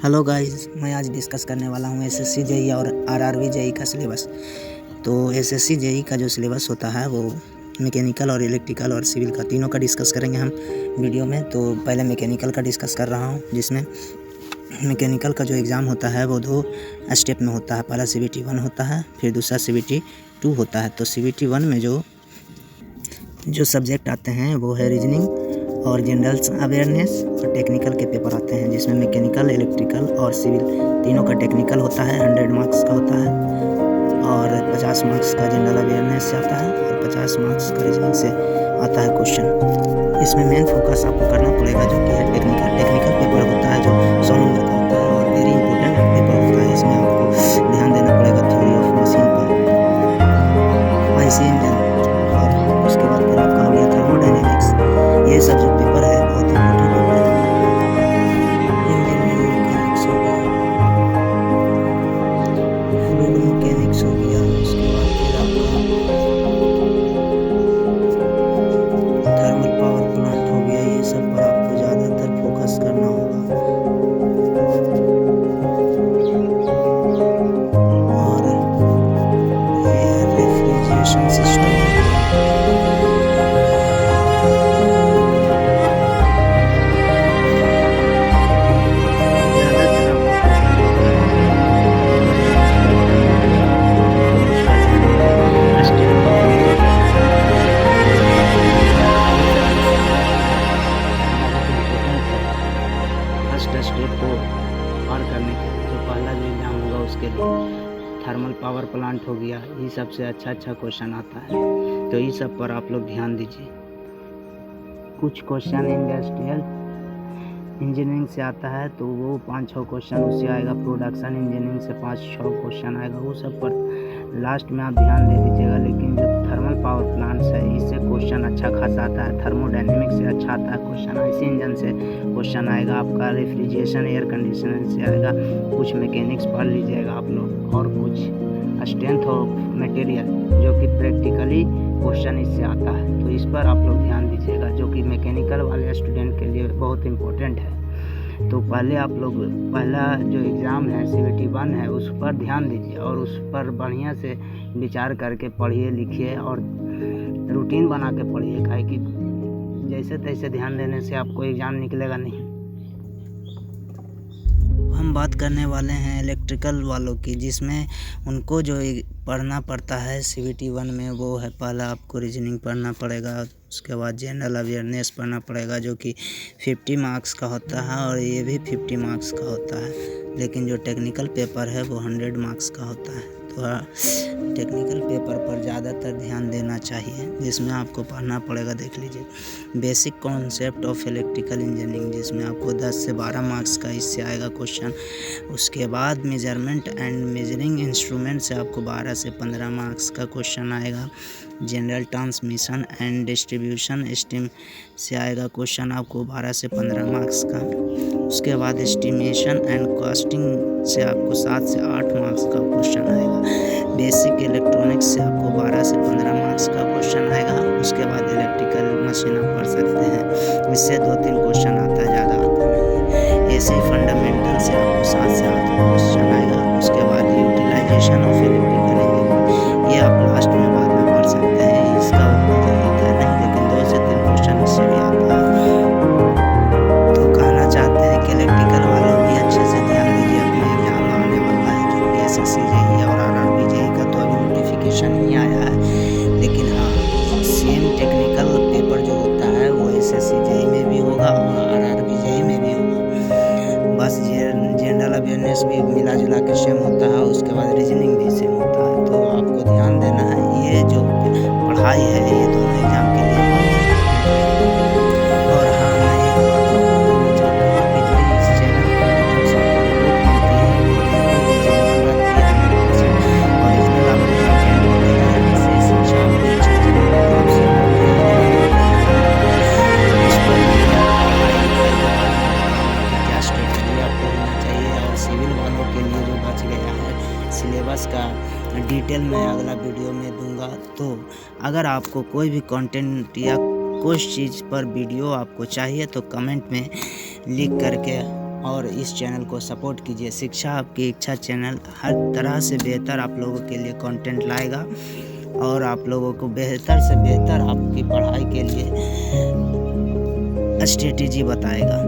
Hello guys, मैं आज discuss करने वाला हूँ एसएससी जेई और आरआरबी जेई का सिलेबस। तो एसएससी जेई का जो सिलेबस होता है वो मैकेनिकल और इलेक्ट्रिकल और सिविल का तीनों का डिस्कस करेंगे हम वीडियो में। तो पहले मैकेनिकल का डिस्कस कर रहा हूँ, जिसमें मैकेनिकल का जो एग्ज़ाम होता है वो 2 स्टेप में होता है। पहला CBT 1 होता है, फिर दूसरा CBT 2 होता है। तो CBT 1 में जो सब्जेक्ट आते हैं वो है रीजनिंग और जनरल अवेयरनेस और टेक्निकल के पेपर आते हैं, जिसमें मैकेनिकल, इलेक्ट्रिकल और सिविल तीनों का टेक्निकल होता है, 100 मार्क्स का होता है और 50 मार्क्स का जनरल अवेयरनेस से आता है और 50 मार्क्स का रीजनिंग से आता है क्वेश्चन। इसमें मेन फोकस आपको करना पड़ेगा जो कि है टेक्निकल पेपर होता है, जो 100 नंबर का होता है और वेरी इंपॉर्टेंट पेपर होता है। इसमें आपको ध्यान देना पड़ेगा थ्योरी ऑफ मशीन पर, आईसी इंजन, और उसके बाद फिर आपका हो गया थर्मोडायनेमिक्स। ये सब जो पेपर है बहुत इंपॉर्टेंट पेपर है। इंजीनियरिंग मैकेनिक्स हो गया, फ्लूइड मैकेनिक्स हो गया, उसके बाद फिर आपका थर्मल पावर प्लांट हो गया। ये सब पर आपको ज़्यादातर फोकस करना होगा। और ये रेफ्रिजरेशन सिस्टम स्टेप को पार करने के लिए जो पहला जो एग्ज़ाम होगा उसके लिए थर्मल पावर प्लांट हो गया। ये सबसे अच्छा क्वेश्चन आता है, तो ये सब पर आप लोग ध्यान दीजिए। कुछ क्वेश्चन इंडस्ट्रियल इंजीनियरिंग से आता है, तो वो 5-6 क्वेश्चन उससे आएगा। प्रोडक्शन इंजीनियरिंग से 5-6 क्वेश्चन आएगा, वो सब पर लास्ट में आप ध्यान दे दीजिएगा। लेकिन जो थर्मल पावर प्लांट्स है, इससे क्वेश्चन अच्छा खासा आता है। थर्मोडायनेमिक्स से अच्छा आता है क्वेश्चन, आईसी इंजन से क्वेश्चन आएगा आपका, रेफ्रिजरेशन एयर कंडीशनर से आएगा। कुछ मैकेनिक्स पढ़ लीजिएगा आप लोग, और कुछ स्ट्रेंथ ऑफ मटेरियल जो कि प्रैक्टिकली क्वेश्चन इससे आता है, तो इस पर आप लोग ध्यान दीजिएगा, जो कि मैकेनिकल वाले स्टूडेंट के लिए बहुत इम्पोर्टेंट है। तो पहले आप लोग पहला जो एग्ज़ाम है CBT 1 है, उस पर ध्यान दीजिए और उस पर बढ़िया से विचार करके पढ़िए लिखिए और रूटीन बना के पढ़िए, काहे कि जैसे तैसे ध्यान देने से आपको एग्ज़ाम निकलेगा नहीं। हम बात करने वाले हैं इलेक्ट्रिकल वालों की, जिसमें उनको जो पढ़ना पड़ता है CBT 1 में वो है, पहला आपको रीजनिंग पढ़ना पड़ेगा, उसके बाद जनरल अवेयरनेस पढ़ना पड़ेगा जो कि 50 मार्क्स का होता है और ये भी 50 मार्क्स का होता है। लेकिन जो टेक्निकल पेपर है वो 100 मार्क्स का होता है। तो टेक्निकल पेपर पर ज़्यादातर ध्यान देना चाहिए, जिसमें आपको पढ़ना पड़ेगा, देख लीजिए, basic concept of electrical engineering, जिसमें आपको 10 से 12 मार्क्स का इससे आएगा क्वेश्चन। उसके बाद मेजरमेंट एंड मेजरिंग इंस्ट्रूमेंट से आपको 12 से 15 मार्क्स का क्वेश्चन आएगा। General transmission and distribution system से आएगा क्वेश्चन आपको 12 से 15 मार्क्स का। उसके बाद एस्टिमेशन एंड कॉस्टिंग से आपको 7 से 8 मार्क्स का क्वेश्चन आएगा। बेसिक इलेक्ट्रॉनिक्स से आपको 12 से 15 मार्क्स का क्वेश्चन आएगा। उसके बाद इलेक्ट्रिकल मशीन आप पढ़ सकते हैं, इससे 2-3 क्वेश्चन आता है, ज़्यादा आता नहीं है। ऐसे फंडामेंटल से आपको 7 से 8 क्वेश्चन आएगा। उसके बाद यूटिलाइजेशन ऑफ इलेक्ट्रिकल इंजीनियरिंग, ये आप लास्ट में बाद में पढ़ सकते हैं, इसका उतना ज़रूरत है नहीं, लेकिन 2 से 3 क्वेश्चन इससे भी आता है। तो कहना चाहते हैं कि इलेक्ट्रिकल वालों भी अच्छे से ध्यान दीजिए, अपने एग्जाम आने वाला है जो कि SSC जेई और आरआरबी जेई का तो अभी नोटिफिकेशन नहीं आया है, लेकिन हाँ सेम टेक्निकल पेपर जो होता है वो SSC जेई में भी होगा और आरआरबी जेई में भी होगा। बस जनरल अवेयरनेस भी मिला जुला के सेम होता है, उसके बाद रीजनिंग भी सेम होता है। तो आपको ध्यान देना है, ये जो पढ़ाई है ये दोनों एग्जाम के लिए बहुत है। और हाँ, मैं एक बात और बताना चाहता हूँ कि जो इस चैनल पर जो सबको रिपोर्ट मिलती है वो बिल्कुल जेन्युइन रहती है, 100% ओरिजिनल आपको कंटेंट मिलेगा। इससे शिक्षा आपकी अच्छी चलेगी, आपसे इस पर भी पढ़ाई लिखाई के बारे में बताऊँगा कि क्या स्ट्रेटजी आपको होना चाहिए। और सिविल वालों के लिए जो बच गया है सिलेबस का डिटेल मैं अगला वीडियो में दूंगा। तो अगर आपको कोई भी कंटेंट या कुछ चीज़ पर वीडियो आपको चाहिए तो कमेंट में लिख करके और इस चैनल को सपोर्ट कीजिए। शिक्षा आपकी इच्छा चैनल हर तरह से बेहतर आप लोगों के लिए कंटेंट लाएगा और आप लोगों को बेहतर से बेहतर आपकी पढ़ाई के लिए स्ट्रेटेजी बताएगा।